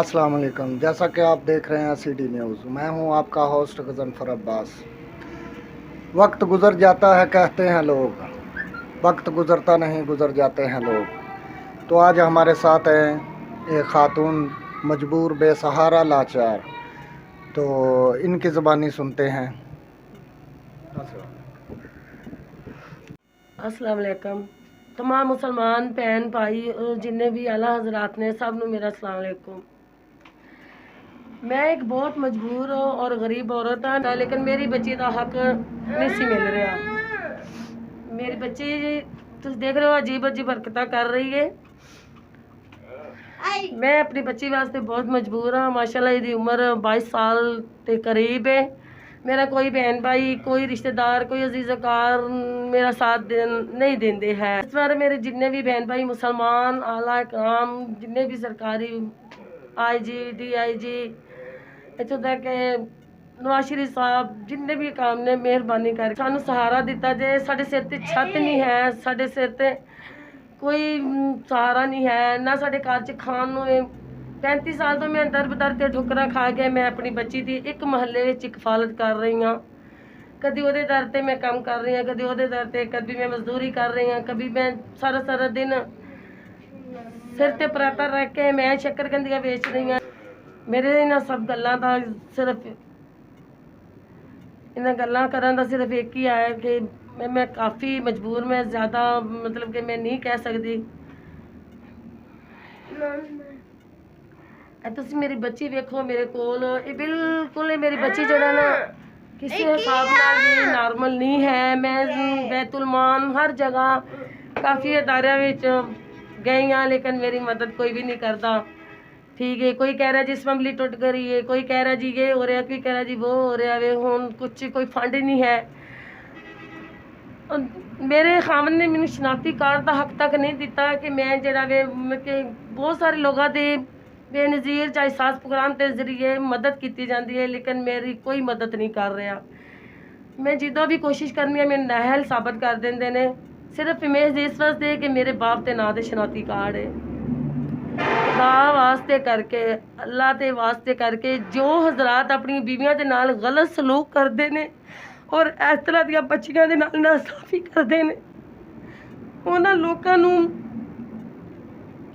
अस्सलाम वालेकुम। जैसा कि आप देख रहे हैं सिटी न्यूज़, मैं हूं आपका होस्ट गजनफर अब्बास। वक्त गुज़र जाता है कहते हैं लोग, वक्त गुज़रता नहीं गुज़र जाते हैं लोग। तो आज हमारे साथ हैं एक खातून मजबूर, बेसहारा, लाचार। तो इनकी ज़बानी सुनते हैं। अस्सलाम वालेकुम। तमाम मुसलमान भैन भाई और जिन्ने भी आला हजरात ने, सब नू मेरा अस्सलाम वालेकुम। मैं एक बहुत मजबूर और गरीब औरत हाँ, लेकिन मेरी बच्ची का हक नहीं सी मिल रहा। मेरी बच्ची तुम देख रहे हो अजीब अजीब हरकत कर रही है। मैं अपनी बच्ची वास्ते बहुत मजबूर हाँ। माशाल्लाह इसकी उम्र 22 साल के करीब है। मेरा कोई बहन भाई, कोई रिश्तेदार, कोई अजीज़कार मेरा साथ नहीं देंदे है। इस बार मेरे जितने भी बहन भाई मुसलमान आला काम, जितने भी सरकारी IG DIG इतों तक नवाज शरीफ साहब, जिन्ने भी काम ने मेहरबानी कर सानू सहारा दिता जाए। साडे सिर ते छत नहीं है, साडे सिर ते कोई सहारा नहीं है, ना साडे घर च खान नूं 35 साल तो मैं दर बदर ते ठोकरां खा के मैं अपनी बच्ची दी एक महल्ले विच कफालत कर रही हाँ। कभी ਉਹਦੇ दर ते मैं काम कर रही हाँ, कभी ਉਹਦੇ दर ते, कभी मैं मजदूरी कर रही हाँ, कभी मैं सारा सारा दिन सिर ते पराता रख के मैं शक्करकंदियां बेच रही हाँ। मेरे इन्हां सब गल्लां दा सिर्फ इन्हां गल्लां करन दा सिर्फ एक ही है कि मैं काफ़ी मजबूर, मैं ज़्यादा मतलब कि मैं नहीं कह सकती। तुसी मेरी बच्ची वेखो मेरे कोल, ये बिल्कुल मेरी बच्ची जड़ा ना किसी हिसाब नाल भी नॉर्मल नहीं है। मैं बैतुलमान हर जगह काफ़ी अदारियां विच गई हाँ, लेकिन मेरी मदद कोई भी नहीं करता। ठीक है, कोई कह रहा जी असम्बली टुट गई है, कोई कह रहा जी ये हो रहा, कोई कह रहा जी वो हो रहा वे, हुण कुछ कोई फंड नहीं है। मेरे खामन ने मैनू शनाख्ती कार्ड का हक तक नहीं दिता कि मैं जरा वे कि बहुत सारे लोगों के बेनज़ीर चाहे सास प्रोग्राम के जरिए मदद की जाती है, लेकिन मेरी कोई मदद नहीं कर रहा। मैं जिदा भी कोशिश करनी है मैंने नाअहल साबित कर देंगे ने, सिर्फ इमेज इस वास्ते कि मेरे बाप के नाम से शनाख्ती कार्ड है। खुदा वास्ते करके, अल्लाह के वास्ते करके, जो हजरात अपनी बीवियां के नाल गलत सलूक करते हैं और इस तरह दी बच्चियां दे नाल नासाफी करते हैं, उन्हां लोकां नूं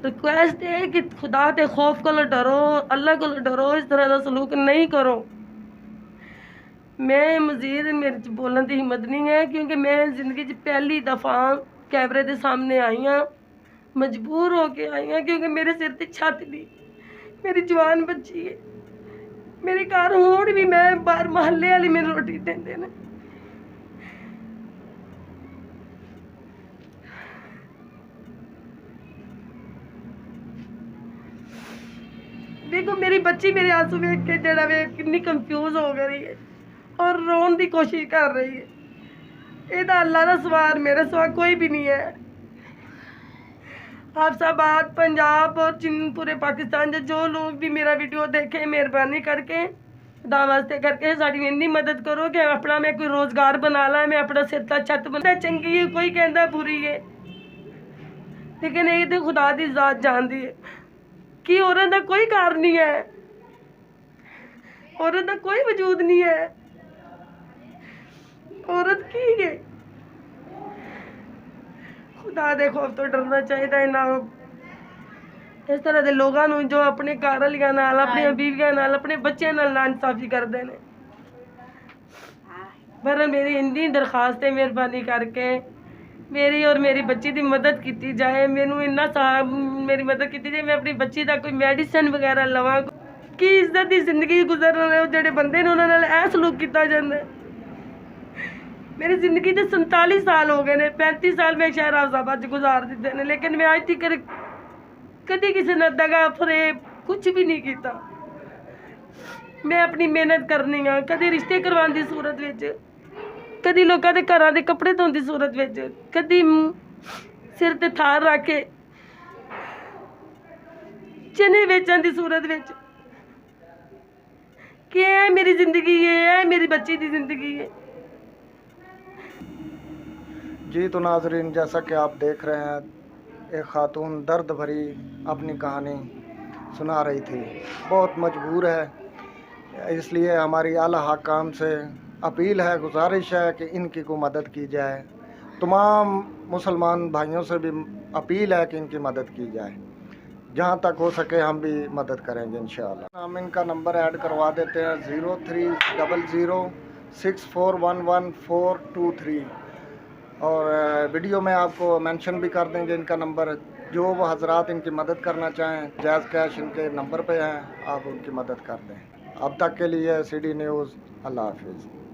रिक्वेस्ट है कि खुदा के खौफ को डरो, अल्लाह को डरो, इस तरह का सलूक नहीं करो। मैं मजीद मेरे च बोलने की हिम्मत नहीं है, क्योंकि मैं जिंदगी च पहली दफ़ा कैमरे के सामने आई हाँ, मजबूर होके आई हाँ, क्योंकि मेरे सिर ते छत नहीं, मेरी जवान बच्ची है। मेरे घर होड़ भी मैं बाहर महल्ले वाले मेरे रोटी देंदे ने। देखो मेरी बच्ची मेरे आंसू देख के जरा वे कितनी कंफ्यूज हो गई है और रोन की कोशिश कर रही है। ये अल्लाह का सवार, मेरा सवार कोई भी नहीं है। हाफसाबाद, पंजाब और पूरे पाकिस्तान के जो लोग भी मेरा वीडियो देखें, मेहरबानी करके खुदा वास्ते करके साड़ी इन्नी मदद करो कि अपना मैं कोई रोज़गार बना ला, मैं अपना सिर का छत बना। चंगी है, कोई कहता बुरी है, लेकिन ये तो खुदा की ज़ात जानती है कि औरत का कोई कार नहीं है, औरत का कोई वजूद नहीं है। औरत की है, खुदा दे खौफ तो डरना चाहिए ना। इस तरह के लोगों नूं जो अपने घर वालियां नाल, अपनी बीवियां नाल, अपने बच्चों नाल नाइंसाफी करते हैं। पर मेरी इन्नी दरखास्त है, मेहरबानी करके मेरी और मेरी बच्ची की मदद की जाए। मैनू इन्ना मेरी मदद की जाए, मैं अपनी बच्ची का कोई मेडिसिन वगैरह लवां कि इज्जत की जिंदगी गुजर रहे जोड़े बंदे ने उन्होंने ऐ सलूक किया जाता है। मेरी जिंदगी के 47 साल हो गए ने, 35 साल मैं शहर हाफसाबाद गुजार दिते हैं, लेकिन मैं आज तक कभी किसी ने दगा फरेब कुछ भी नहीं किया। मैं अपनी मेहनत करनी हाँ, कभी रिश्ते करवाने की सूरत विच, कभी लोगों के घर के कपड़े धोने की सूरत विच, कभी सिर ते थार रख के चने बेचने की सूरत विच। कि है मेरी जिंदगी है मेरी बच्ची की जिंदगी है। जी तो नाजरीन, जैसा कि आप देख रहे हैं, एक खातून दर्द भरी अपनी कहानी सुना रही थी। बहुत मजबूर है, इसलिए हमारी आला हकाम से अपील है, गुजारिश है कि इनकी को मदद की जाए। तमाम मुसलमान भाइयों से भी अपील है कि इनकी मदद की जाए। जहाँ तक हो सके हम भी मदद करेंगे इंशाअल्लाह। हम इनका नंबर ऐड करवा देते हैं 030064114423 और वीडियो में आपको मेंशन भी कर देंगे इनका नंबर। जो वो हजरात इनकी मदद करना चाहें, जायज़ कैश इनके नंबर पे हैं, आप उनकी मदद कर दें। अब तक के लिए CD न्यूज़, अल्लाह हाफिज़।